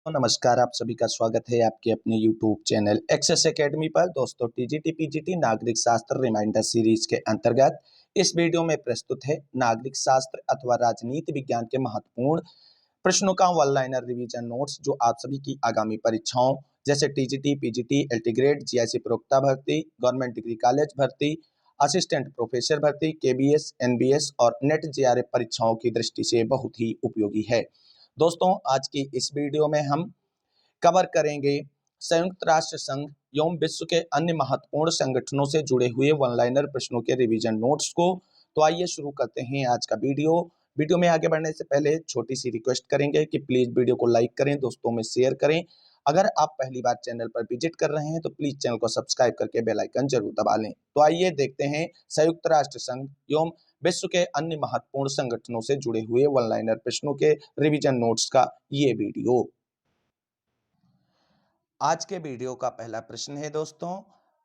तो नमस्कार, आप सभी का स्वागत है आपके अपने यूट्यूब चैनल एक्सेस एकेडमी पर। दोस्तों, टीजीटी पीजीटी नागरिक शास्त्र रिमाइंडर सीरीज के अंतर्गत इस वीडियो में प्रस्तुत है नागरिक शास्त्र अथवा राजनीति विज्ञान के महत्वपूर्ण प्रश्नों का वन लाइनर रिवीजन नोट्स, जो आप सभी की आगामी परीक्षाओं जैसे टीजीटी पीजीटी एल्टीग्रेड जीआईसी प्रवक्ता भर्ती, गवर्नमेंट डिग्री कॉलेज भर्ती, असिस्टेंट प्रोफेसर भर्ती, केबीएस एनबीएस और नेट जेआरएफ परीक्षाओं की दृष्टि से बहुत ही उपयोगी है। दोस्तों, आज की इस वीडियो में हम कवर करेंगे संयुक्त राष्ट्र संघ एवं विश्व के अन्य महत्वपूर्ण संगठनों से जुड़े हुए वन लाइनर प्रश्नों के रिवीजन नोट्स को। तो आइए शुरू करते हैं आज का वीडियो में आगे बढ़ने से पहले छोटी सी रिक्वेस्ट करेंगे कि प्लीज वीडियो को लाइक करें, दोस्तों में शेयर करें। अगर आप पहली बार चैनल पर विजिट कर रहे हैं तो प्लीज चैनल को सब्सक्राइब करके बेल आइकन जरूर दबा लें। तो आइए देखते हैं संयुक्त राष्ट्र संघ एवं विश्व के अन्य महत्वपूर्ण संगठनों से जुड़े हुए वन लाइनर प्रश्नों के रिवीजन नोट्स का ये वीडियो। आज के वीडियो का पहला प्रश्न है दोस्तों,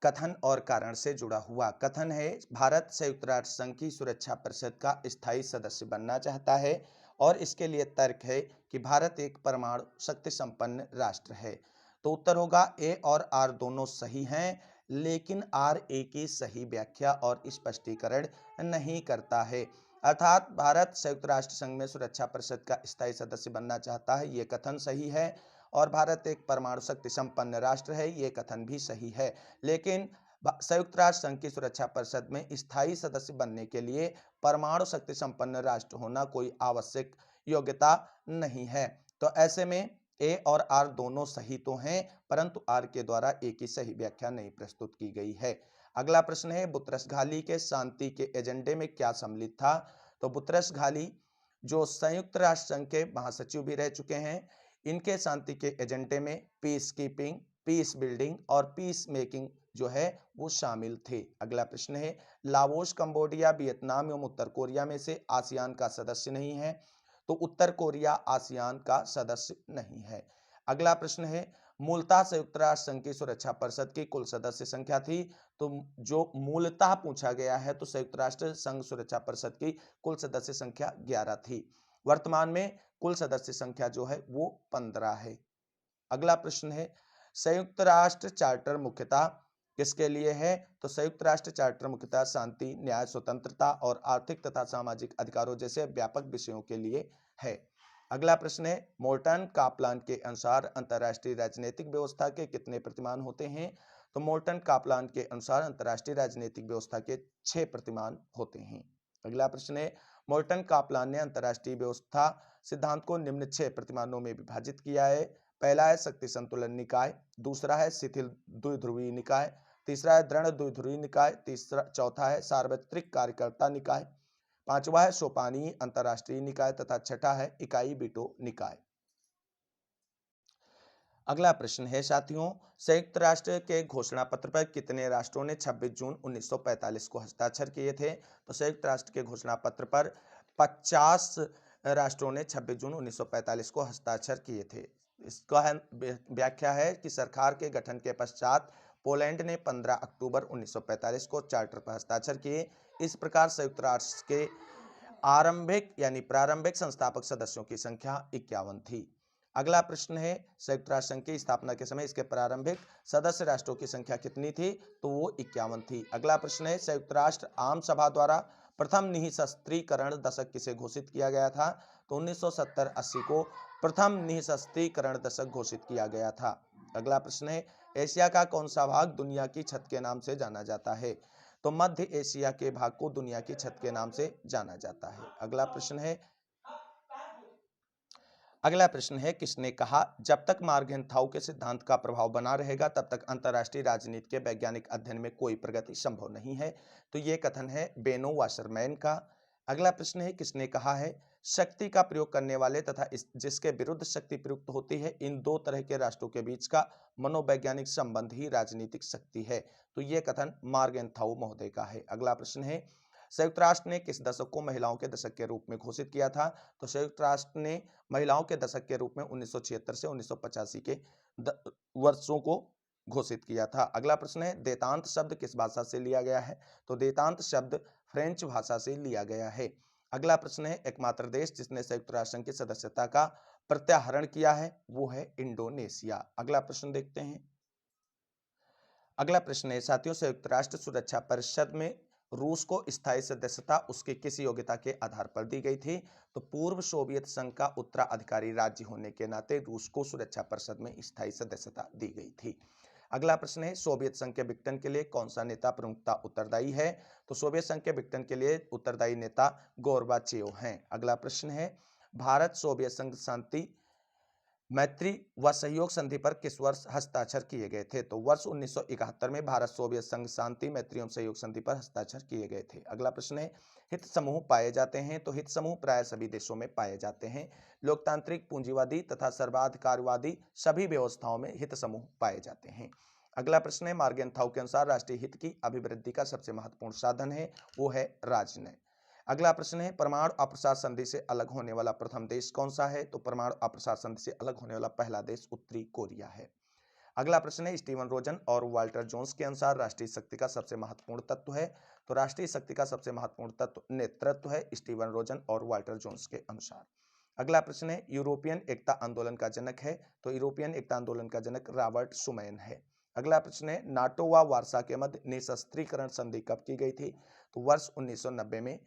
कथन और कारण से जुड़ा हुआ। कथन है, भारत संयुक्त राष्ट्र संघ की सुरक्षा परिषद का स्थायी सदस्य बनना चाहता है और इसके लिए तर्क है कि भारत एक परमाणु शक्ति संपन्न राष्ट्र है। तो उत्तर होगा ए और आर दोनों सही हैं, लेकिन आर ए की सही व्याख्या और स्पष्टीकरण नहीं करता है। अर्थात भारत संयुक्त राष्ट्र संघ में सुरक्षा परिषद का स्थायी सदस्य बनना चाहता है, ये कथन सही है। और भारत एक परमाणु शक्ति संपन्न राष्ट्र है, ये कथन भी सही है। लेकिन संयुक्त राष्ट्र संघ की सुरक्षा परिषद में स्थायी सदस्य बनने के लिए परमाणु शक्ति संपन्न राष्ट्र होना कोई आवश्यक योग्यता नहीं है। तो ऐसे में ए और आर दोनों सही तो हैं, परंतु आर के द्वारा ए की सही व्याख्या नहीं प्रस्तुत की गई है। अगला प्रश्न है, बुतरस घाली के शांति के एजेंडे में क्या सम्मिलित था। तो बुतरस घाली जो संयुक्त राष्ट्र संघ के महासचिव भी रह चुके हैं, इनके शांति के एजेंडे में पीस कीपिंग, पीस बिल्डिंग और पीस मेकिंग जो है वो शामिल थे। अगला प्रश्न है, लाओस, कंबोडिया, वियतनाम एवं उत्तर कोरिया में से आसियान का सदस्य नहीं है। तो उत्तर कोरिया आसियान का सदस्य नहीं है। अगला प्रश्न है, मूलतः संयुक्त राष्ट्र संघ की सुरक्षा परिषद की कुल सदस्य संख्या थी। तो जो मूलतः पूछा गया है, तो संयुक्त राष्ट्र संघ सुरक्षा परिषद की कुल सदस्य संख्या 11 थी। वर्तमान में कुल सदस्य संख्या जो है वो 15 है। अगला प्रश्न है, संयुक्त राष्ट्र चार्टर मुख्यतः किसके लिए है। तो संयुक्त राष्ट्र चार्टर मुख्यतः शांति, न्याय, स्वतंत्रता और आर्थिक तथा सामाजिक अधिकारों जैसे व्यापक विषयों के लिए है। अगला प्रश्न है, मोर्टन कापलान के अनुसार अंतरराष्ट्रीय राजनीतिक व्यवस्था के कितने प्रतिमान होते हैं। तो मोर्टन कापलान के अनुसार अंतरराष्ट्रीय राजनीतिक व्यवस्था के 6 प्रतिमान होते हैं। अगला प्रश्न है, मोर्टन कापलान ने अंतरराष्ट्रीय व्यवस्था सिद्धांत को निम्न 6 प्रतिमानों में विभाजित किया है। पहला है शक्ति संतुलन निकाय, दूसरा है शिथिल द्विध्रुवीय निकाय, तीसरा है दृढ़ द्विध्रुवीय निकाय, चौथा है सार्वत्रिक कार्यकर्ता निकाय, पांचवा है सोपानी अंतरराष्ट्रीय निकाय तथा छठा है इकाई वीटो निकाय। अगला प्रश्न है साथियों, संयुक्त राष्ट्र के घोषणा पत्र पर कितने राष्ट्रों ने 26 जून 1945 को हस्ताक्षर किए थे। तो संयुक्त राष्ट्र के घोषणा पत्र पर 50 राष्ट्रों ने 26 जून 1945 को हस्ताक्षर किए थे। इसका व्याख्या है कि सरकार के गठन के पश्चात पोलैंड ने 15 अक्टूबर 1945 को चार्टर पर हस्ताक्षर किए। इस प्रकार संयुक्त राष्ट्र के आरंभिक यानी प्रारंभिक संस्थापक सदस्यों की संख्या 51 थी। अगला प्रश्न है, संयुक्त राष्ट्र संघ की स्थापना के समय इसके प्रारंभिक सदस्य राष्ट्रों की संख्या कितनी थी। तो वो 51 थी। अगला प्रश्न है, संयुक्त राष्ट्र आम सभा द्वारा प्रथम निःशस्त्रीकरण दशक किसे घोषित किया गया था। तो 1970-80 को प्रथम निःशस्त्रीकरण दशक घोषित किया गया था। अगला प्रश्न है, एशिया का कौन सा भाग दुनिया की छत के नाम से जाना जाता है। तो मध्य एशिया के भाग को दुनिया की छत के नाम से जाना जाता है। अगला प्रश्न है, किसने कहा, जब तक मार्गेंथाउ के सिद्धांत का प्रभाव बना रहेगा तब तक अंतरराष्ट्रीय राजनीति के वैज्ञानिक अध्ययन में कोई प्रगति संभव नहीं है। तो ये कथन है बेनो वाशरमैन का। अगला प्रश्न है, किसने कहा है, शक्ति का प्रयोग करने वाले तथा जिसके विरुद्ध शक्ति प्रयुक्त होती है, इन दो तरह के राष्ट्रों के बीच का मनोवैज्ञानिक संबंध ही राजनीतिक शक्ति है। तो ये कथन मार्गेंथाउ महोदय का है। अगला प्रश्न है, संयुक्त राष्ट्र ने किस दशक को महिलाओं के दशक के रूप में घोषित किया था। तो संयुक्त राष्ट्र ने महिलाओं के दशक के रूप में 1976 से 1985 के वर्षों को घोषित किया था। अगला प्रश्न है, देतांत शब्द किस भाषा से लिया गया है। तो देतांत शब्द फ्रेंच भाषा से लिया गया है। अगला प्रश्न है, एकमात्र देश जिसने संयुक्त राष्ट्र संघ की सदस्यता का प्रत्याहरण किया है वो है इंडोनेशिया। अगला प्रश्न देखते हैं। अगला प्रश्न है साथियों, संयुक्त राष्ट्र सुरक्षा परिषद में रूस को स्थायी सदस्यता उसकी किस योग्यता के आधार पर दी गई थी? तो पूर्व सोवियत संघ का उत्तराधिकारी राज्य होने के नाते रूस को सुरक्षा परिषद में स्थायी सदस्यता दी गई थी। अगला प्रश्न है सोवियत संघ के विघटन के लिए कौन सा नेता प्रमुखता उत्तरदायी है? तो सोवियत संघ के विघटन के लिए उत्तरदायी नेता गोर्बाचेव हैं। अगला प्रश्न है भारत सोवियत संघ शांति मैत्री व सहयोग संधि पर किस वर्ष हस्ताक्षर किए गए थे? तो वर्ष 1971 में भारत सोवियत संघ शांति मैत्री एवं सहयोग संधि पर हस्ताक्षर किए गए थे। अगला प्रश्न है हित समूह पाए जाते हैं? तो हित समूह प्राय सभी देशों में पाए जाते हैं। लोकतांत्रिक, पूंजीवादी तथा सर्वाधिकारवादी सभी व्यवस्थाओं में हित समूह पाए जाते हैं। अगला प्रश्न है मार्गेंथाउ के अनुसार राष्ट्रीय हित की अभिवृद्धि का सबसे महत्वपूर्ण साधन है वो है राजनय। अगला प्रश्न है परमाणु अप्रसार संधि से अलग होने वाला प्रथम देश कौन सा है? तो परमाणु अप्रसार संधि से अलग होने वाला पहला देश उत्तरी कोरिया है। अगला प्रश्न है स्टीवन रोजन और वाल्टर जोन्स के अनुसार राष्ट्रीय शक्ति का सबसे महत्वपूर्ण तत्व है? तो राष्ट्रीय शक्ति का सबसे महत्वपूर्ण तत्व नेतृत्व है, स्टीवन रोजन और वाल्टर जोन्स के अनुसार। अगला प्रश्न है यूरोपियन एकता आंदोलन का जनक है? तो यूरोपियन एकता आंदोलन का जनक रॉबर्ट शुमैन है। अगला प्रश्न है नाटो व वार्सा के मध्य निशस्त्रीकरण संधि कब की गई थी? तो वर्ष 1990 में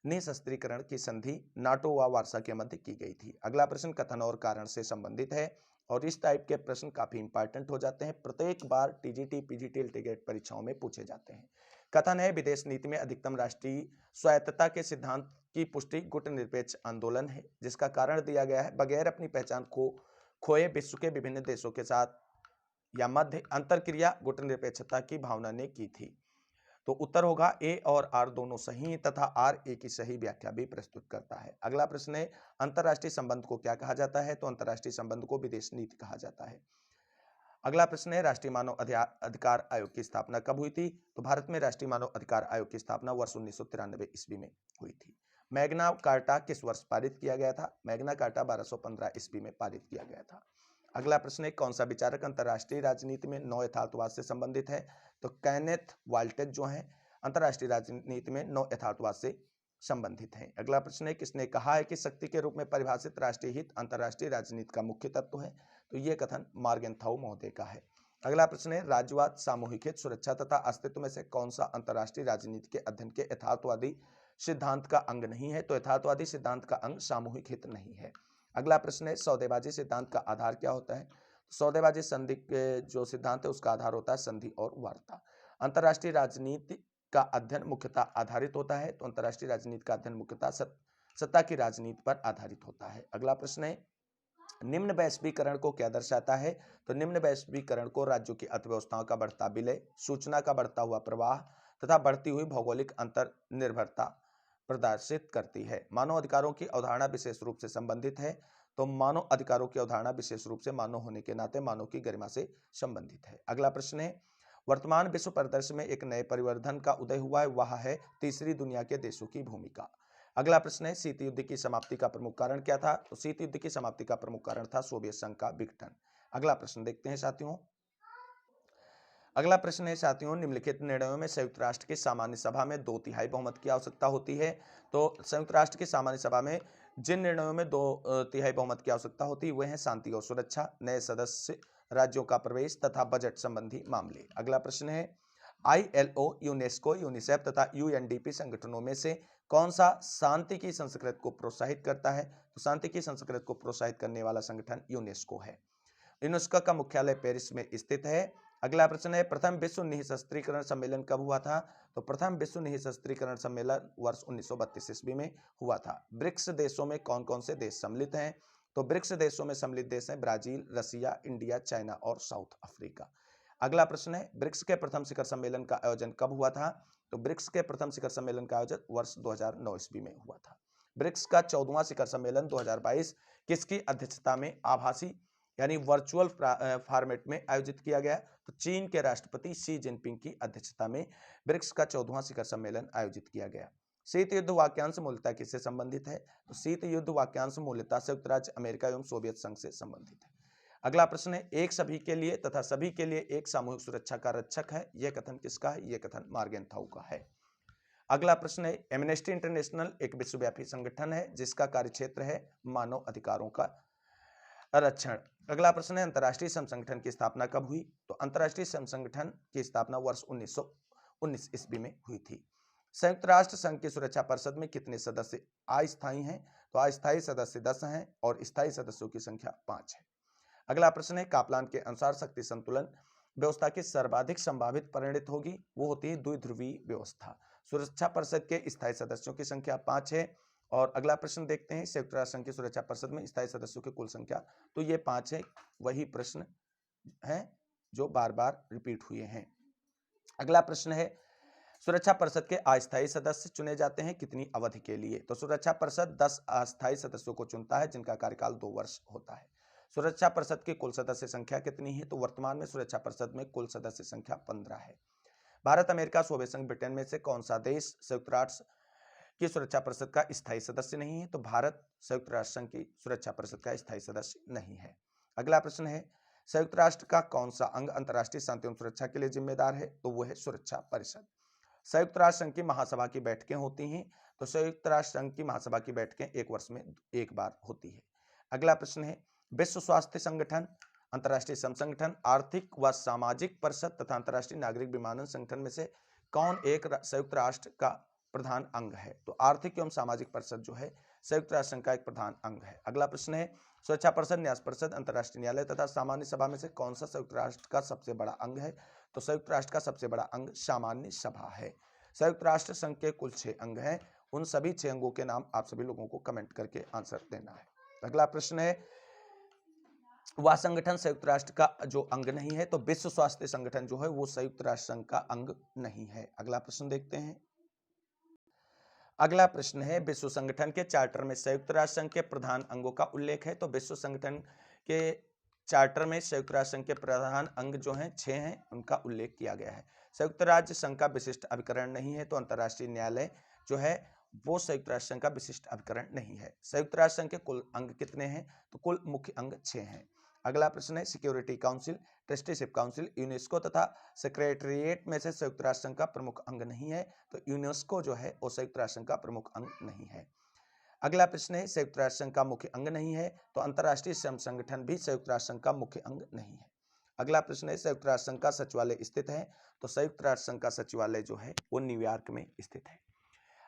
निशस्त्रीकरण की संधि नाटो व वार्सा के मध्य की गई थी। अगला प्रश्न कथन और कारण से संबंधित है और इस टाइप के प्रश्न काफी इंपॉर्टेंट हो जाते हैं, प्रत्येक बार टीजीटी पीजीटी एलटीगेट परीक्षाओं में पूछे जाते हैं। कथन है विदेश नीति में अधिकतम राष्ट्रीय स्वायत्तता के सिद्धांत की पुष्टि गुटनिरपेक्ष आंदोलन है, जिसका कारण दिया गया है बगैर अपनी पहचान को खोए विश्व के विभिन्न देशों के साथ या मध्य अंतरक्रिया गुटनिरपेक्षता की भावना ने की थी। तो उत्तर होगा ए और आर दोनों सही तथा आर ए की सही व्याख्या भी प्रस्तुत करता है। अगला प्रश्न है अंतरराष्ट्रीय संबंध को क्या कहा जाता है? तो अंतरराष्ट्रीय संबंध को विदेश नीति कहा जाता है। अगला प्रश्न है राष्ट्रीय मानव अधिकार आयोग की स्थापना कब हुई थी? तो भारत में राष्ट्रीय मानव अधिकार आयोग की स्थापना वर्ष 1993 ईस्वी में हुई थी। मैग्ना कार्टा किस वर्ष पारित किया गया था? मैग्ना कार्टा 1215 ईस्वी में पारित किया गया था। अगला प्रश्न है कौन सा विचारक अंतरराष्ट्रीय राजनीति में नौ यथार्थवाद से संबंधित है? तो कैनेथ वाल्टेज जो है अंतरराष्ट्रीय राजनीति में नौ यथार्थवाद से संबंधित हैं। अगला प्रश्न है किसने कहा है कि शक्ति के रूप में परिभाषित राष्ट्रीय हित अंतरराष्ट्रीय राजनीति का मुख्य तत्व है? तो ये कथन मार्गेंथाउ महोदय का है। अगला प्रश्न है राज्यवाद, सामूहिक हित, सुरक्षा तथा अस्तित्व में से कौन सा अंतरराष्ट्रीय राजनीति के अध्ययन के यथार्थवादी सिद्धांत का अंग नहीं है? तो यथार्थवादी सिद्धांत का अंग सामूहिक हित नहीं है। अगला प्रश्न है सौदेबाजी सिद्धांत का आधार क्या होता है? सौदेबाजी संधि के जो सिद्धांत है उसका आधार होता है संधि और वार्ता। अंतरराष्ट्रीय राजनीति का अध्ययन मुख्यतः आधारित होता है, तो अंतरराष्ट्रीय राजनीति का अध्ययन मुख्यतः सत्ता की राजनीति पर आधारित होता है। अगला प्रश्न है निम्न वैश्वीकरण को क्या दर्शाता है? तो निम्न वैश्वीकरण को राज्यों की अर्थव्यवस्थाओं का बढ़ता विलय, सूचना का बढ़ता हुआ प्रवाह तथा बढ़ती हुई भौगोलिक अंतर निर्भरता प्रदर्शित करती है। मानव अधिकारों की अवधारणा विशेष रूप से संबंधित है, तो मानव अधिकारों की अवधारणा विशेष रूप से मानव होने के नाते मानव की गरिमा से संबंधित है। अगला प्रश्न है वर्तमान विश्व परिदृश्य में एक नए परिवर्तन का उदय हुआ है, वह है तीसरी दुनिया के देशों की भूमिका। अगला प्रश्न है शीत युद्ध की समाप्ति का प्रमुख कारण क्या था? तो शीत युद्ध की समाप्ति का प्रमुख कारण था सोवियत संघ का विघटन। अगला प्रश्न देखते हैं साथियों। अगला प्रश्न है साथियों निम्नलिखित निर्णयों में संयुक्त राष्ट्र की सामान्य सभा में 2/3 बहुमत की आवश्यकता होती है। तो संयुक्त राष्ट्र की सामान्य सभा में जिन निर्णयों में 2/3 बहुमत की आवश्यकता होती है वे हैं शांति और सुरक्षा, नए सदस्य राज्यों का प्रवेश तथा बजट संबंधी मामले। अगला प्रश्न है ILO, यूनेस्को, यूनिसेफ तथा UNDP संगठनों में से कौन सा शांति की संस्कृति को प्रोत्साहित करता है? तो शांति की संस्कृति को प्रोत्साहित करने वाला संगठन यूनेस्को है। यूनेस्को का मुख्यालय पेरिस में स्थित है। अगला प्रश्न है प्रथम विश्व निःशस्त्रीकरण सम्मेलन कब हुआ था? तो प्रथम विश्व निःशस्त्रीकरण सम्मेलन वर्ष 1932 ईस्वी में हुआ था। ब्रिक्स देशों में कौन कौन से देश सम्मिलित हैं? तो ब्रिक्स देशों में सम्मिलित देश हैं ब्राजील, रसिया, इंडिया, चाइना और साउथ अफ्रीका। अगला प्रश्न है ब्रिक्स के प्रथम शिखर सम्मेलन का आयोजन कब हुआ था? तो ब्रिक्स के प्रथम शिखर सम्मेलन का आयोजन वर्ष 2009 ईस्वी में हुआ था। ब्रिक्स का 14वां शिखर सम्मेलन 2022 किसकी अध्यक्षता में आभासी यानी वर्चुअल फॉर्मेट में आयोजित किया गया? तो चीन के राष्ट्रपति शी जिनपिंग की अध्यक्षता में ब्रिक्स का 14वां शिखर सम्मेलन आयोजित किया गया। शीत युद्ध वाक्यांश मूलतः किससे संबंधित है? तो शीत युद्ध वाक्यांश मूलतः संयुक्त राज्य अमेरिका एवं सोवियत संघ से संबंधित है। अगला प्रश्न है एक सभी के लिए तथा सभी के लिए एक सामूहिक सुरक्षा का रक्षक है, यह कथन किसका है? यह कथन मार्गेंथाउ का है। अगला प्रश्न है एमनेस्टी इंटरनेशनल एक विश्वव्यापी संगठन है जिसका कार्यक्षेत्र है मानव अधिकारों का आरक्षण। अगला प्रश्न है अंतर्राष्ट्रीय श्रम संगठन की स्थापना कब हुई? तो अंतर्राष्ट्रीय श्रम संगठन की स्थापना वर्ष 1919 ईस्वी में हुई थी। संयुक्त राष्ट्र संघ की सुरक्षा परिषद में कितने सदस्य अस्थायी हैं? तो अस्थायी सदस्य 10 हैं और स्थायी सदस्यों की संख्या 5 है। अगला प्रश्न है कापलान के अनुसार शक्ति संतुलन व्यवस्था की सर्वाधिक संभावित परिणत होगी, वो होती है द्विध्रुवीय व्यवस्था। सुरक्षा परिषद के स्थायी सदस्यों की संख्या 5 है। और अगला प्रश्न देखते हैं संयुक्त राष्ट्र संघ की सुरक्षा परिषद में स्थायी सदस्यों की कुल संख्या, तो ये 5 है। वही प्रश्न है जो बार बार रिपीट हुए हैं। अगला प्रश्न है सुरक्षा परिषद के अस्थायी सदस्य चुने जाते हैं कितनी अवधि के लिए? तो सुरक्षा परिषद 10 अस्थायी सदस्यों को चुनता है जिनका कार्यकाल 2 वर्ष होता है। सुरक्षा परिषद की कुल सदस्य संख्या कितनी है? तो वर्तमान में सुरक्षा परिषद में कुल सदस्य संख्या 15 है। भारत, अमेरिका, सोवियत संघ, ब्रिटेन में से कौन सा देश संयुक्त राष्ट्र की सुरक्षा परिषद का स्थायी सदस्य नहीं है? तो भारत संयुक्त राष्ट्र संघ की सुरक्षा परिषद का स्थायी सदस्य नहीं है। अगला प्रश्न है संयुक्त राष्ट्र का कौन सा अंग अंतर्राष्ट्रीय शांति एवं सुरक्षा के लिए जिम्मेदार है? तो वो है सुरक्षा परिषद। संयुक्त राष्ट्र संघ की महासभा की बैठकें होती हैं, तो संयुक्त राष्ट्र संघ की महासभा की बैठकें 1 वर्ष में 1 बार होती है। अगला प्रश्न है विश्व स्वास्थ्य संगठन, अंतर्राष्ट्रीय श्रम संगठन, आर्थिक व सामाजिक परिषद तथा अंतर्राष्ट्रीय नागरिक विमानन संगठन में से कौन एक संयुक्त राष्ट्र का प्रधान अंग है? तो आर्थिक एवं सामाजिक परिषद जो है संयुक्त राष्ट्र संघ का एक प्रधान अंग है। अगला प्रश्न है सुरक्षा परिषद, न्यास परिषद, अंतर्राष्ट्रीय न्यायालय तथा सामान्य सभा में से कौन सा संयुक्त राष्ट्र का सबसे बड़ा अंग है? तो संयुक्त राष्ट्र का सबसे बड़ा अंग सामान्य सभा है। संयुक्त राष्ट्र संघ के कुल 6 अंग हैं, उन सभी 6 अंगों के नाम आप सभी लोगों को कमेंट करके आंसर देना है। अगला प्रश्न है वह संगठन संयुक्त राष्ट्र का जो अंग नहीं है, तो विश्व स्वास्थ्य संगठन जो है वो संयुक्त राष्ट्र संघ का अंग नहीं है। अगला प्रश्न देखते हैं। अगला प्रश्न है विश्व संगठन के चार्टर में संयुक्त राष्ट्र संघ के प्रधान अंगों का उल्लेख है। तो विश्व संगठन के चार्टर में संयुक्त राष्ट्र संघ के प्रधान अंग जो हैं 6 हैं, उनका उल्लेख किया गया है। संयुक्त राज्य संघ का विशिष्ट अभिकरण नहीं है, तो अंतर्राष्ट्रीय न्यायालय जो है वो संयुक्त राष्ट्र संघ का विशिष्ट अभिकरण नहीं है। संयुक्त राष्ट्र संघ के कुल अंग कितने हैं? तो कुल मुख्य अंग 6 हैं। अगला प्रश्न है security council, trusteeship council, UNESCO तथा सेक्रेटरिएट में से संयुक्त राष्ट्र संघ का प्रमुख अंग नहीं है, तो यूनेस्को जो है वो संयुक्त राष्ट्र संघ का प्रमुख अंग नहीं है। अगला प्रश्न है संयुक्त राष्ट्र संघ का मुख्य अंग नहीं है, तो अंतर्राष्ट्रीय श्रम संगठन भी संयुक्त राष्ट्र संघ का मुख्य अंग नहीं है। अगला प्रश्न है संयुक्त राष्ट्र संघ का सचिवालय स्थित है, तो संयुक्त राष्ट्र संघ का सचिवालय जो है वो न्यूयॉर्क में स्थित है।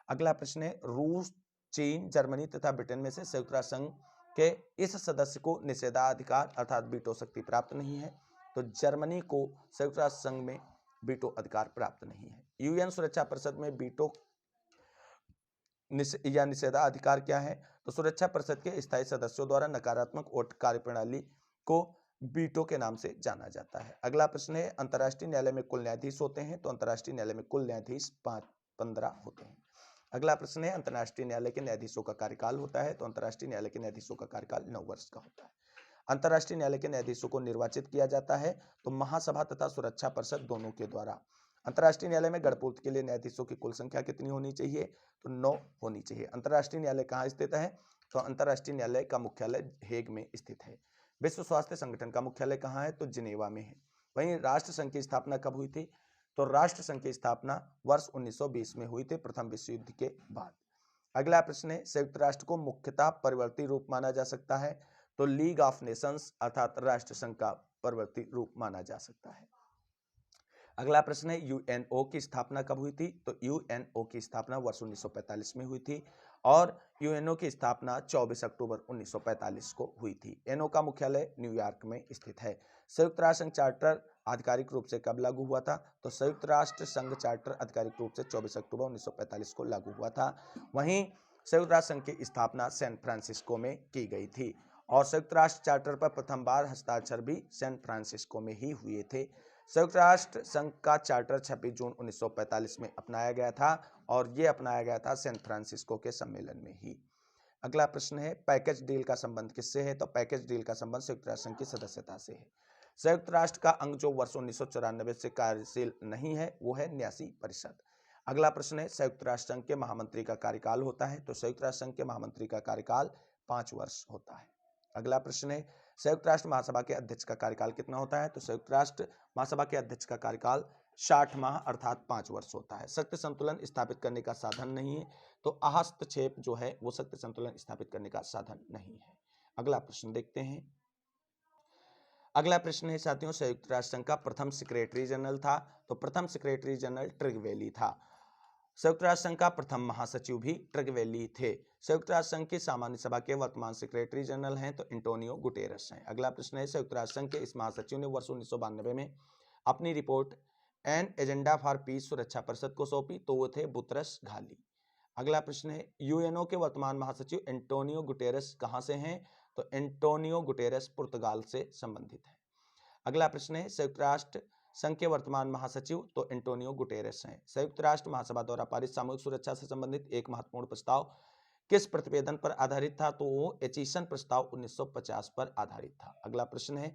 अगला प्रश्न है रूस, चीन, जर्मनी तथा ब्रिटेन में से संयुक्त राष्ट्र संघ के इस सदस्य को निषेधाधिकार अर्थात वीटो शक्ति प्राप्त नहीं है, तो जर्मनी को संयुक्त राष्ट्र संघ में वीटो अधिकार प्राप्त नहीं है। यूएन सुरक्षा परिषद में वीटो या निषेधाधिकार क्या है? तो सुरक्षा परिषद के स्थायी सदस्यों द्वारा नकारात्मक वोट कार्यप्रणाली को वीटो के नाम से जाना जाता है। अगला प्रश्न है अंतर्राष्ट्रीय न्यायालय में कुल न्यायाधीश होते हैं, तो अंतर्राष्ट्रीय न्यायालय में कुल न्यायाधीश 15 होते हैं। अगला प्रश्न है अंतर्राष्ट्रीय न्यायालय के न्यायाधीशों का कार्यकाल होता है, तो अंतर्राष्ट्रीय न्यायालय के न्यायाधीशों का कार्यकाल 9 वर्ष का होता है। अंतर्राष्ट्रीय न्यायालय के न्यायाधीशों को निर्वाचित किया जाता है, तो महासभा तथा सुरक्षा परिषद दोनों के द्वारा। अंतर्राष्ट्रीय न्यायालय में गणपूर्ति के लिए न्यायाधीशों की कुल संख्या कितनी होनी चाहिए? तो 9 होनी चाहिए। अंतर्राष्ट्रीय न्यायालय कहाँ स्थित है? तो अंतर्राष्ट्रीय न्यायालय का मुख्यालय हेग में स्थित है। विश्व स्वास्थ्य संगठन का मुख्यालय कहाँ है? तो जिनेवा में है। वहीं राष्ट्र संघ की स्थापना कब हुई थी? तो राष्ट्र संघ की स्थापना वर्ष 1920 में हुई थी, प्रथम विश्व युद्ध के बाद। अगला प्रश्न है संयुक्त राष्ट्र को मुख्यतः परिवर्ती रूप माना जा सकता है, तो लीग ऑफ नेशंस अर्थात राष्ट्र संघ का परिवर्ती रूप माना जा सकता है। अगला प्रश्न है यूएनओ की स्थापना कब हुई थी? तो यूएनओ की स्थापना वर्ष 1945 में हुई थी और यूएनओ की स्थापना 24 अक्टूबर 1945 को हुई थी। एनओ का मुख्यालय न्यूयॉर्क में स्थित है। संयुक्त राष्ट्र संघ चार्टर आधिकारिक रूप से कब लागू हुआ था? तो संयुक्त राष्ट्र संघ चार्टर आधिकारिक रूप से 24 अक्टूबर 1945 को लागू हुआ था। वहीं संयुक्त राष्ट्र संघ की स्थापना सैन फ्रांसिस्को में की गई थी और संयुक्त राष्ट्र चार्टर पर प्रथम बार हस्ताक्षर भी सैन फ्रांसिस्को में ही हुए थे। संयुक्त राष्ट्र संघ का चार्टर 26 जून 1945 में अपनाया गया था और ये अपनाया गया था सैन फ्रांसिस्को के सम्मेलन में ही। अगला प्रश्न है पैकेज डील का संबंध किससे है? तो पैकेज डील का संबंध संयुक्त राष्ट्र संघ की सदस्यता से है। संयुक्त राष्ट्र का अंग जो वर्ष 1994 से कार्यशील नहीं है वो है न्यासी परिषद। अगला प्रश्न है संयुक्त राष्ट्र संघ के महामंत्री का कार्यकाल होता है, तो संयुक्त राष्ट्र संघ के महामंत्री का कार्यकाल 5 वर्ष होता है। अगला प्रश्न है संयुक्त राष्ट्र महासभा के अध्यक्ष का कार्यकाल कितना होता है? तो संयुक्त राष्ट्र महासभा के अध्यक्ष का कार्यकाल 60 माह अर्थात 5 वर्ष होता है। शक्ति संतुलन स्थापित करने का साधन नहीं है, तो हस्तक्षेप जो है वो शक्ति संतुलन स्थापित करने का साधन नहीं है। अगला प्रश्न देखते हैं। अगला प्रश्न है साथियों, संयुक्त राष्ट्र संघ का प्रथम सेक्रेटरी जनरल था, तो प्रथम सेक्रेटरी जनरल ट्रिगवेली था। संयुक्त राष्ट्र संघ का प्रथम महासचिव भी ट्रिगवेली थे। संयुक्त राष्ट्र संघ की सामान्य सभा के वर्तमान सेक्रेटरी जनरल हैं तो एंटोनियो गुटेरस हैं। अगला प्रश्न है, संयुक्त राष्ट्र संघ के इस महासचिव ने वर्ष 1992 में अपनी report an agenda for piece सुरक्षा परिषद को सौंपी, तो वो थे बुतरस घाली। अगला प्रश्न है, यूएनओ के वर्तमान महासचिव एंटोनियो गुटेरस कहां से हैं, तो एंटोनियो गुटेरस पुर्तगाल से संबंधित है। अगला प्रश्न है, संयुक्त राष्ट्र संघ के वर्तमान महासचिव तो एंटोनियो गुटेरेस हैं। संयुक्त राष्ट्र महासभा द्वारा पारित सामूहिक सुरक्षा से संबंधित एक महत्वपूर्ण प्रस्ताव किस प्रतिवेदन पर आधारित था, तो वो एचिसन प्रस्ताव 1950 पर आधारित था। अगला प्रश्न है,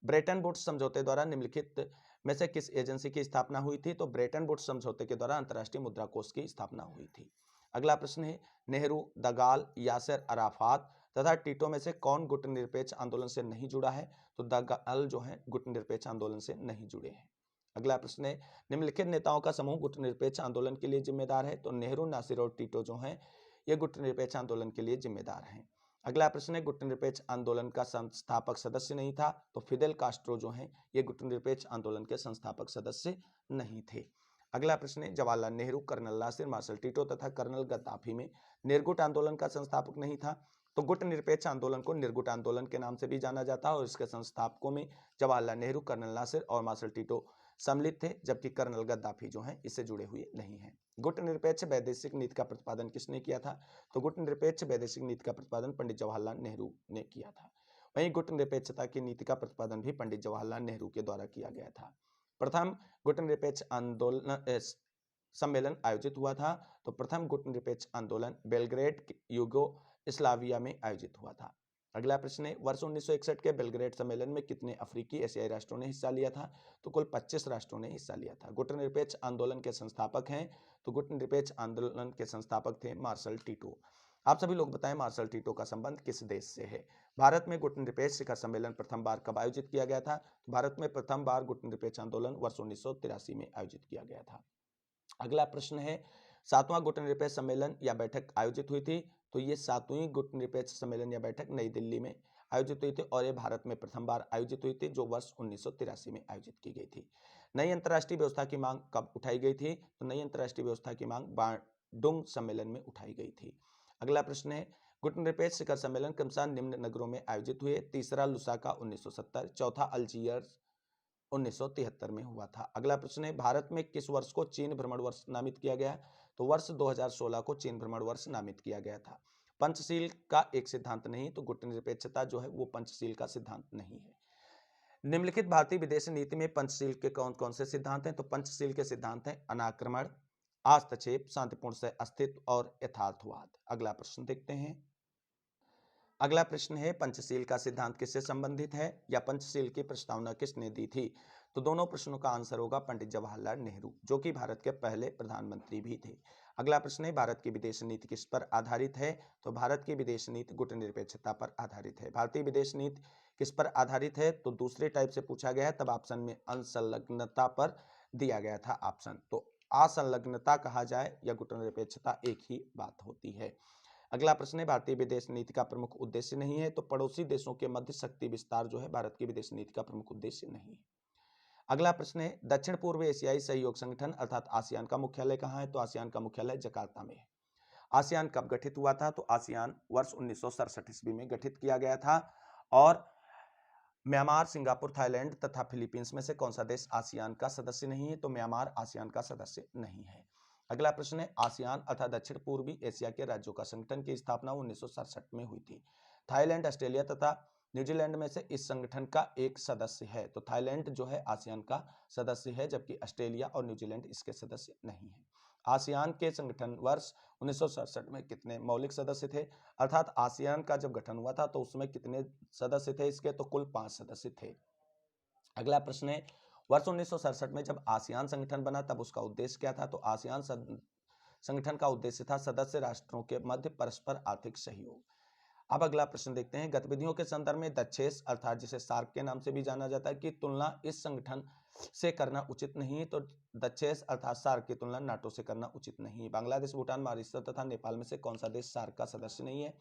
ब्रेटन वुड्स समझौते द्वारा निम्नलिखित में से किस एजेंसी की स्थापना हुई थी, तो ब्रेटन वुड्स समझौते के द्वारा अंतर्राष्ट्रीय मुद्रा कोष की स्थापना हुई थी। अगला प्रश्न है, नेहरू, दगाल, यासिर अराफात तथा टीटो में से कौन गुटनिरपेक्ष आंदोलन से नहीं जुड़ा है, तो दगाल जो है गुटनिरपेक्ष आंदोलन से नहीं जुड़े हैं। अगला प्रश्न है, निम्नलिखित नेताओं का समूह गुटनिरपेक्ष आंदोलन के लिए जिम्मेदार है, तो नेहरू, नासिर और टीटो जो हैं ये गुटनिरपेक्ष आंदोलन के लिए जिम्मेदार हैं। अगला प्रश्न है, गुटनिरपेक्ष आंदोलन का संस्थापक सदस्य नहीं था, तो फिदेल कास्ट्रो जो हैं ये गुटनिरपेक्ष आंदोलन के संस्थापक सदस्य नहीं थे। अगला प्रश्न है, Jawaharlal Nehru, colonel Nasser, marshal Tito तथा कर्नल गद्दाफी में निर्गुट आंदोलन का संस्थापक नहीं था, तो गुटनिरपेक्ष आंदोलन को निर्गुट आंदोलन के नाम से भी जाना जाता है और इसके संस्थापकों में जवाहरलाल नेहरू, कर्नल नासिर और मार्शल टीटो सम्मिलित थे, जबकि कर्नल गद्दाफी जो हैं इससे जुड़े हुए नहीं हैं। गुटनिरपेक्ष वैदेशिक नीति का प्रतिपादन किसने किया था, तो गुटनिरपेक्ष वैदेशिक नीति का प्रतिपादन पंडित जवाहरलाल नेहरू ने किया था। वहीं गुटनिरपेक्षता की नीति का प्रतिपादन भी पंडित जवाहरलाल नेहरू के द्वारा किया गया था। प्रथम गुटनिरपेक्ष आंदोलन सम्मेलन आयोजित हुआ था, तो प्रथम गुटनिरपेक्ष आंदोलन बेलग्रेड यूगोस्लाविया में आयोजित हुआ था। अगला प्रश्न है, वर्ष 1961 के बेलग्रेड सम्मेलन में कितने अफ्रीकी एशियाई राष्ट्रों ने हिस्सा लिया था, तो कुल 25 राष्ट्रों ने हिस्सा लिया था। गुटनिरपेक्ष आंदोलन के संस्थापक हैं, तो गुटनिरपेक्ष आंदोलन के संस्थापक थे मार्शल टीटो। आप सभी लोग बताएं मार्शल टीटो का संबंध किस देश से है। भारत में गुटनिरपेक्ष शिखर सम्मेलन प्रथम बार कब आयोजित किया गया था, तो भारत में प्रथम बार गुटनिरपेक्ष आंदोलन वर्ष 1983 में आयोजित किया गया था। अगला प्रश्न है, सातवां गुटनिरपेक्ष सम्मेलन या बैठक आयोजित हुई थी, तो ये सातवीं गुटनिरपेक्ष सम्मेलन या बैठक नई दिल्ली में आयोजित हुई थी और ये भारत में प्रथम बार आयोजित हुई थी, जो वर्ष 1983 में आयोजित की गई थी। नई अंतर्राष्ट्रीय व्यवस्था की मांग कब उठाई गई थी, तो नई अंतर्राष्ट्रीय व्यवस्था की मांग बांडुंग सम्मेलन में उठाई गई थी। अगला प्रश्न है, गुटनिरपेक्ष शिखर सम्मेलन क्रमशः निम्न नगरों में आयोजित हुए, तीसरा लुसाका 1970, चौथा अल्जीयर्स 1973 में हुआ था। अगला प्रश्न है, भारत में किस वर्ष को चीन भ्रमण वर्ष नामित किया गया, तो वर्ष 2016 को चीन भ्रमण वर्ष नामित किया गया था। पंचशील का एक सिद्धांत नहीं, तो गुटनिरपेक्षता जो है वो पंचशील का सिद्धांत नहीं है। निम्नलिखित भारतीय विदेश नीति में पंचशील के कौन कौन से सिद्धांत हैं, तो पंचशील के सिद्धांत हैं अनाक्रमण, हस्तक्षेप, शांतिपूर्ण सह अस्तित्व और यथार्थवाद। अगला प्रश्न देखते हैं। अगला प्रश्न है, पंचशील का सिद्धांत किससे संबंधित है या पंचशील की प्रस्तावना किसने दी थी, तो दोनों प्रश्नों का आंसर होगा पंडित जवाहरलाल नेहरू, जो कि भारत के पहले प्रधानमंत्री भी थे। अगला प्रश्न है, भारत की विदेश नीति किस पर आधारित है, तो भारत की विदेश नीति गुटनिरपेक्षता पर आधारित है। भारतीय विदेश नीति किस पर आधारित है, तो दूसरे टाइप से पूछा गया है, तब ऑप्शन में असंलग्नता पर दिया गया था ऑप्शन, तो असंलग्नता कहा जाए या गुटनिरपेक्षता एक ही बात होती है। अगला प्रश्न है, भारतीय विदेश नीति का प्रमुख उद्देश्य नहीं है, तो पड़ोसी देशों के मध्य शक्ति विस्तार जो है भारत की विदेश नीति का प्रमुख उद्देश्य नहीं है। अगला प्रश्न है, दक्षिण पूर्व एशियाई सहयोग संगठन अर्थात आसियान का मुख्यालय कहाँ है, तो आसियान का मुख्यालय जकार्ता में है। आसियान कब गठित हुआ था, तो आसियान वर्ष 1967 ईस्वी में गठित किया गया था और म्यांमार, सिंगापुर, थाईलैंड तथा फिलीपींस में से कौन सा देश आसियान का सदस्य नहीं है, तो म्यांमार आसियान का सदस्य नहीं है। अगला प्रश्न है, आसियान अर्थात दक्षिण पूर्वी एशिया के राज्यों का संगठन की स्थापना 1967 में हुई थी। थाईलैंड, ऑस्ट्रेलिया तथा न्यूजीलैंड में से इस संगठन का एक सदस्य है, तो थाईलैंड जो है आसियान का सदस्य है, जबकि ऑस्ट्रेलिया और न्यूजीलैंड इसके सदस्य नहीं है। आसियान के संगठन वर्ष 1967 में कितने मौलिक सदस्य थे, अर्थात आसियान का जब गठन हुआ था तो उसमें कितने सदस्य थे इसके, तो कुल 5 सदस्य थे। अगला प्रश्न है, वर्ष 1967 में जब आसियान संगठन बना तब उसका उद्देश्य क्या था, तो आसियान संगठन का उद्देश्य था सदस्य राष्ट्रों के मध्य परस्पर आर्थिक सहयोग। अब अगला प्रश्न देखते हैं, गतिविधियों के संदर्भ में दक्षेस अर्थात जिसे सार्क के नाम से भी जाना जाता है की तुलना इस संगठन से करना उचित नहीं है, तो दक्षेस अर्थात सार्क की तुलना नाटो से करना उचित नहीं है। बांग्लादेश, भूटान, मॉरिशस तथा नेपाल में से कौन सा देश सार्क का सदस्य नहीं है,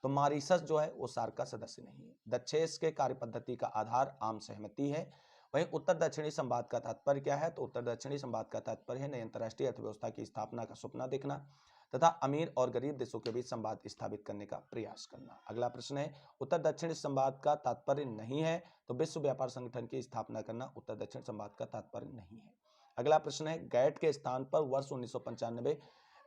तो मॉरिशस जो है वो सार्क का सदस्य नहीं है। दक्षेस के कार्य पद्धति का आधार आम सहमति है। वहीं उत्तर दक्षिणी संवाद का तात्पर्य क्या है? तो उत्तर दक्षिणी संवाद का तात्पर्य है नई अंतर्राष्ट्रीय अर्थव्यवस्था की स्थापना का सपना देखना तथा अमीर और गरीब देशों के बीच संवाद स्थापित करने का प्रयास करना। अगला प्रश्न है, उत्तर दक्षिण संवाद का तात्पर्य नहीं है तो विश्व व्यापार संगठन की स्थापना करना उत्तर दक्षिण संवाद का तात्पर्य नहीं है। अगला प्रश्न है, गैट के स्थान पर वर्ष 1995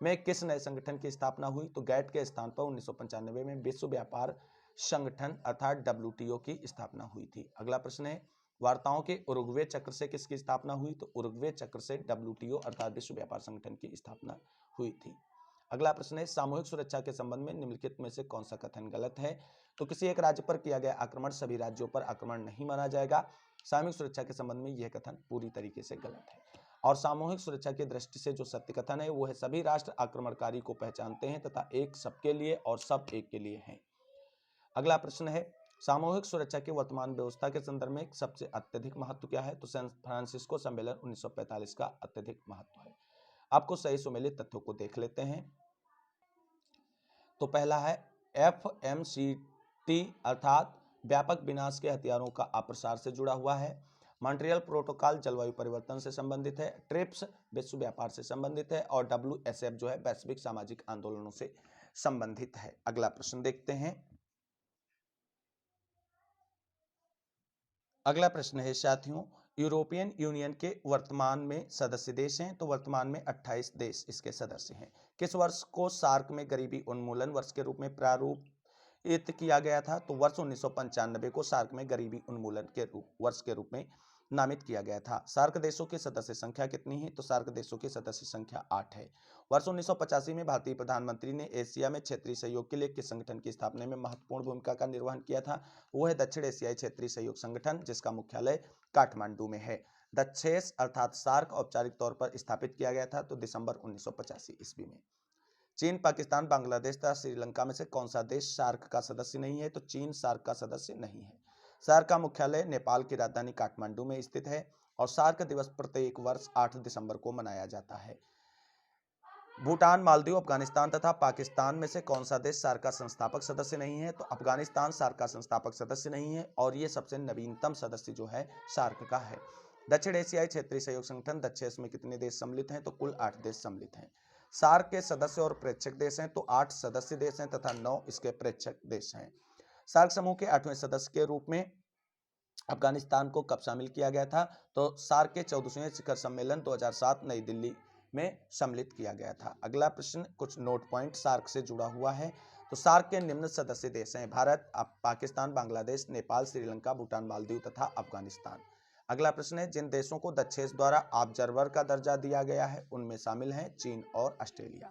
में किस नए संगठन की स्थापना हुई? तो गैट के स्थान पर 1995 में विश्व व्यापार संगठन अर्थात WTO की स्थापना हुई थी। अगला प्रश्न है, वार्ताओं के उरुग्वे चक्र से किसकी स्थापना हुई? तो उरुग्वे चक्र से WTO अर्थात विश्व व्यापार संगठन की स्थापना हुई थी। अगला प्रश्न है, सामूहिक सुरक्षा के संबंध में निम्नलिखित में से कौन सा कथन गलत है? तो किसी एक राज्य पर किया गया आक्रमण सभी राज्यों पर आक्रमण नहीं माना जाएगा। सामूहिक सुरक्षा के संबंध में यह कथन पूरी तरीके से गलत है। और सामूहिक सुरक्षा की दृष्टि से जो सत्य कथन है वो है, सभी राष्ट्र आक्रमणकारी को पहचानते हैं तथा एक सबके लिए और सब एक के लिए हैं। अगला प्रश्न है, सामूहिक सुरक्षा की वर्तमान व्यवस्था के संदर्भ में सबसे अत्यधिक महत्व क्या है? तो सैन फ्रांसिस्को सम्मेलन 1945 का अत्यधिक महत्व है। आपको सही सुमेलित तथ्यों को देख लेते हैं। तो पहला है FMCT अर्थात व्यापक विनाश के हथियारों का अप्रसार से जुड़ा हुआ है। मॉन्ट्रियल प्रोटोकॉल जलवायु परिवर्तन से संबंधित है। ट्रिप्स विश्व व्यापार से संबंधित है और WSF जो है वैश्विक सामाजिक आंदोलनों से संबंधित है। अगला प्रश्न देखते हैं। अगला प्रश्न है साथियों, यूरोपियन यूनियन के वर्तमान में सदस्य देश हैं? तो वर्तमान में 28 देश इसके सदस्य हैं। किस वर्ष को सार्क में गरीबी उन्मूलन वर्ष के रूप में प्रारूपित किया गया था? तो वर्ष 1995 को सार्क में गरीबी उन्मूलन के वर्ष के रूप में नामित किया गया था। सार्क देशों की सदस्य संख्या कितनी है? तो सार्क देशों की सदस्य संख्या 8 है। वर्ष 1985 में भारतीय प्रधानमंत्री ने एशिया में क्षेत्रीय सहयोग के लिए किस संगठन की स्थापना में महत्वपूर्ण भूमिका का निर्वहन किया था? वो है दक्षिण एशियाई क्षेत्रीय सहयोग संगठन, जिसका मुख्यालय काठमांडू में है। दक्षेस अर्थात सार्क औपचारिक तौर पर स्थापित किया गया था तो दिसंबर 1985 ईस्वी में। चीन, पाकिस्तान, बांग्लादेश तथा श्रीलंका में से कौन सा देश सार्क का सदस्य नहीं है? तो चीन सार्क का सदस्य नहीं है। सार्क का मुख्यालय नेपाल की राजधानी काठमांडू में स्थित है और सार्क दिवस प्रत्येक वर्ष 8 दिसंबर को मनाया जाता है। भूटान, मालदीव, अफगानिस्तान तथा पाकिस्तान में से कौन सा देश सार्क का संस्थापक सदस्य नहीं है? तो अफगानिस्तान सार्क का संस्थापक सदस्य नहीं है और ये सबसे नवीनतम सदस्य जो है सार्क का है। दक्षिण एशियाई क्षेत्रीय सहयोग संगठन दक्षेस में कितने देश सम्मिलित हैं? तो कुल 8 देश सम्मिलित हैं। सार्क के सदस्य और प्रेक्षक देश हैं तो 8 सदस्य देश हैं तथा 9 इसके प्रेक्षक देश हैं। सार्क समूह के 8वें सदस्य के रूप में अफगानिस्तान को कब शामिल किया गया था? तो सार्क के 14वें शिखर सम्मेलन 2007 नई दिल्ली में सम्मिलित किया गया था। अगला प्रश्न कुछ नोट पॉइंट सार्क से जुड़ा हुआ है। तो सार्क के निम्न सदस्य देश हैं भारत, पाकिस्तान, बांग्लादेश, नेपाल, श्रीलंका, भूटान, मालदीव तथा अफगानिस्तान। अगला प्रश्न है, जिन देशों को दक्षेस द्वारा ऑब्जर्वर का दर्जा दिया गया है उनमें शामिल हैं चीन और ऑस्ट्रेलिया।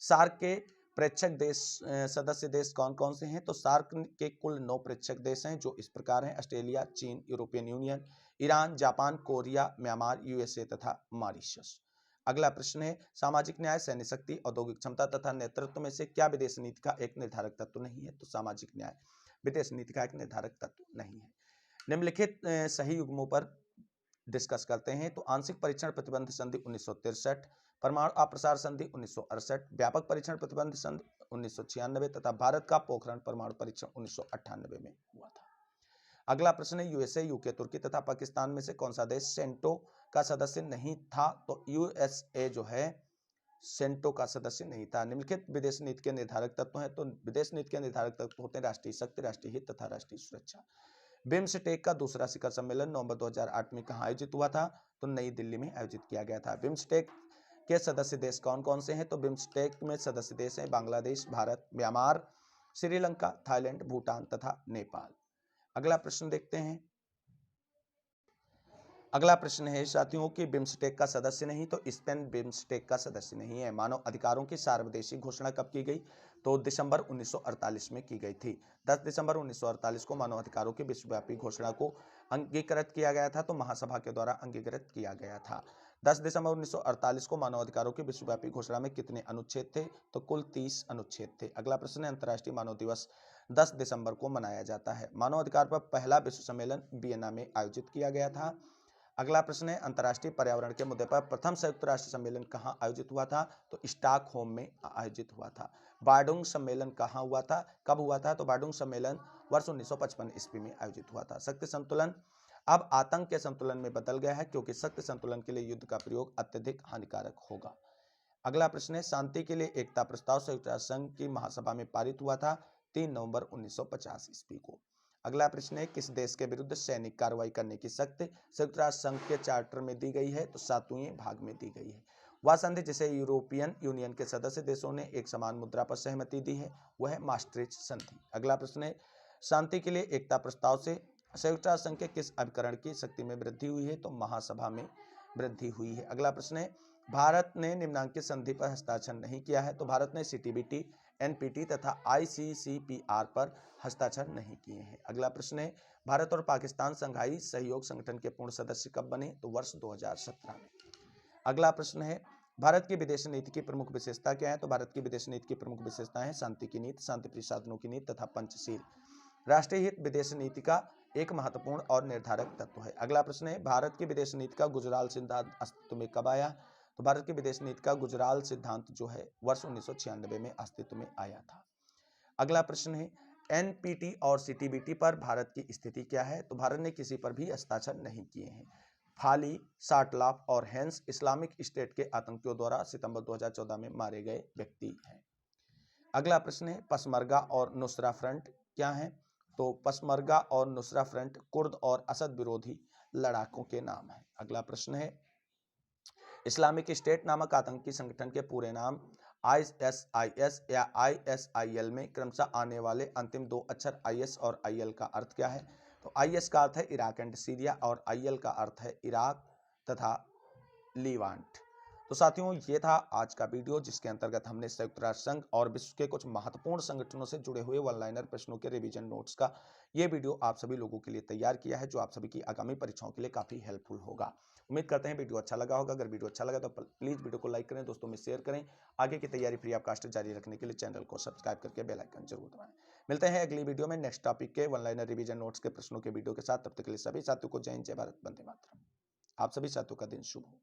सार्क के प्रेक्षक देश सदस्य देश कौन कौन से हैं? तो सार्क के कुल 9 प्रेक्षक देश हैं जो इस प्रकार हैं: ऑस्ट्रेलिया, चीन, European union, Iran, Japan, Korea, Myanmar, USA तथा मॉरिशस। अगला प्रश्न है, सामाजिक न्याय, सैन्य शक्ति, औद्योगिक क्षमता तथा नेतृत्व में से क्या विदेश नीति का एक निर्धारक तत्व नहीं है? तो सामाजिक न्याय विदेश नीति का एक निर्धारक तत्व नहीं है। निम्नलिखित सही युग्मों पर डिस्कस करते हैं। तो आंशिक परीक्षण प्रतिबंध संधि 1963, परमाणु अप्रसार संधि 1968, व्यापक परीक्षण प्रतिबंध संधि 1996 तथा भारत का पोखरण परमाणु परीक्षण 1998 में हुआ था। अगला प्रश्न है, USA, UK, तुर्की तथा पाकिस्तान में से कौन सा देश सेंटो का सदस्य नहीं था? तो USA जो है सेंटो का सदस्य नहीं था। निम्नलिखित विदेश नीति के निर्धारक तत्व हैं। तो विदेश नीति के निर्धारक तत्व होते हैं राष्ट्रीय शक्ति, राष्ट्रीय हित तथा राष्ट्रीय सुरक्षा। बिम्स्टेक का दूसरा शिखर सम्मेलन नवंबर 2008 में कहाँ आयोजित हुआ था? तो नई दिल्ली में आयोजित किया गया था। बिम्स्टेक के सदस्य देश कौन कौन से हैं? तो बिम्स्टेक में सदस्य देश हैं बांग्लादेश, भारत, म्यांमार, श्रीलंका, थाईलैंड, भूटान तथा नेपाल। अगला प्रश्न देखते हैं। अगला प्रश्न है साथियों कि बिम्स्टेक का सदस्य नहीं तो स्पेन बिम्स्टेक का सदस्य नहीं है। मानव अधिकारों की सार्वदेशिक घोषणा कब की गई? तो दिसंबर 1948 में की गई थी। 10 दिसंबर 1948 को मानव अधिकारों की विश्वव्यापी घोषणा को अंगीकृत किया गया था तो महासभा के द्वारा अंगीकृत किया गया था। 10 दिसंबर 1948 को मानव अधिकारों की विश्वव्यापी घोषणा में कितने अनुच्छेद थे? तो कुल 30 अनुच्छेद थे। अगला प्रश्न है, अंतर्राष्ट्रीय मानव दिवस 10 दिसंबर को मनाया जाता है। मानव अधिकार पर पहला विश्व सम्मेलन वियना में आयोजित किया गया था। अगला प्रश्न है, अंतर्राष्ट्रीय पर्यावरण के मुद्दे पर प्रथम संयुक्त राष्ट्र सम्मेलन कहाँ आयोजित हुआ था? तो स्टॉकहोम में आयोजित हुआ था। बार्डुंग सम्मेलन कहाँ हुआ था, कब हुआ था? तो बार्डुंग सम्मेलन वर्ष 1955 ईस्वी में आयोजित हुआ था। शक्ति संतुलन अब आतंक के संतुलन में बदल गया है, क्योंकि शक्ति संतुलन के लिए युद्ध का प्रयोग अत्यधिक हानिकारक होगा। अगला प्रश्न है, शांति के लिए एकता प्रस्ताव संयुक्त राष्ट्र संघ की महासभा में पारित हुआ था 3 नवंबर 1950 ईस्वी को। अगला प्रश्न है, किस देश के विरुद्ध सैनिक कार्रवाई करने की शक्ति संयुक्त राष्ट्र संघ के चार्टर में दी गई है? तो 7वें भाग में दी गई है। वह संधि जिसे यूरोपियन यूनियन के सदस्य देशों ने एक समान मुद्रा पर सहमति दी है, वह है maastricht संधि। अगला प्रश्न है, शांति के लिए एकता प्रस्ताव से संयुक्त राष्ट्र संघ के किस अभिकरण की शक्ति में वृद्धि हुई है? तो महासभा में वृद्धि हुई है। अगला प्रश्न है, भारत ने निम्नांकित संधि पर हस्ताक्षर नहीं किया है? तो भारत ने CTBT, NPT तथा ICCPR पर हस्ताक्षर नहीं किए हैं। अगला प्रश्न है, भारत और पाकिस्तान संघाई सहयोग संगठन के पूर्ण सदस्य कब बने? तो वर्ष 2017 में। अगला प्रश्न है, भारत की विदेश नीति की प्रमुख विशेषता क्या है? तो भारत की विदेश नीति की प्रमुख विशेषताएं हैं शांति की नीति, शांति प्रिय साधनों की नीति तथा पंचशील। राष्ट्रीय हित विदेश नीति का एक महत्वपूर्ण और निर्धारक तत्व है। अगला प्रश्न है, भारत की विदेश नीति का गुजराल सिद्धांत अस्तित्व में कब आया? तो भारत की विदेश नीति का गुजराल सिद्धांत जो है वर्ष 1996 में अस्तित्व में आया था। अगला प्रश्न है, NPT और CTBT पर भारत की स्थिति क्या है? तो भारत ने किसी पर भी हस्ताक्षर नहीं किए हैं। फाली, साटलाफ और हैंस इस्लामिक स्टेट के आतंकियों द्वारा सितंबर 2014 में मारे गए व्यक्ति हैं। अगला प्रश्न है, पसमरगा और नुसरा फ्रंट क्या है? तो पसमरगा और नुसरा फ्रंट कुर्द और असद विरोधी लड़ाकों के नाम है। अगला प्रश्न है, इस्लामिक स्टेट नामक आतंकी संगठन के पूरे नाम ISIS या ISIL में क्रमशः आने वाले अंतिम 2 अक्षर IS और IL का अर्थ क्या है? तो IS का अर्थ है इराक एंड सीरिया और IL का अर्थ है इराक तथा लीवांट। तो साथियों, ये था आज का वीडियो, जिसके अंतर्गत हमने संयुक्त राष्ट्र संघ और विश्व के कुछ महत्वपूर्ण संगठनों से जुड़े हुए वन लाइनर प्रश्नों के रिवीजन नोट्स का ये वीडियो आप सभी लोगों के लिए तैयार किया है, जो आप सभी की आगामी परीक्षाओं के लिए काफी हेल्पफुल होगा। उम्मीद करते हैं वीडियो अच्छा लगा होगा। अगर वीडियो अच्छा लगा तो प्लीज वीडियो को लाइक करें, दोस्तों में शेयर करें। आगे की तैयारी फ्री ऑफ कॉस्ट जारी रखने के लिए चैनल को सब्सक्राइब करके बेल आइकन जरूर दबाएं। मिलते हैं अगली वीडियो में नेक्स्ट टॉपिक के वन लाइनर रिवीजन नोट्स के प्रश्नों के वीडियो के साथ। तब तक के लिए सभी साथियों को जय हिंद, जय भारत, वंदे मातरम। आप सभी साथियों का दिन शुभ हो।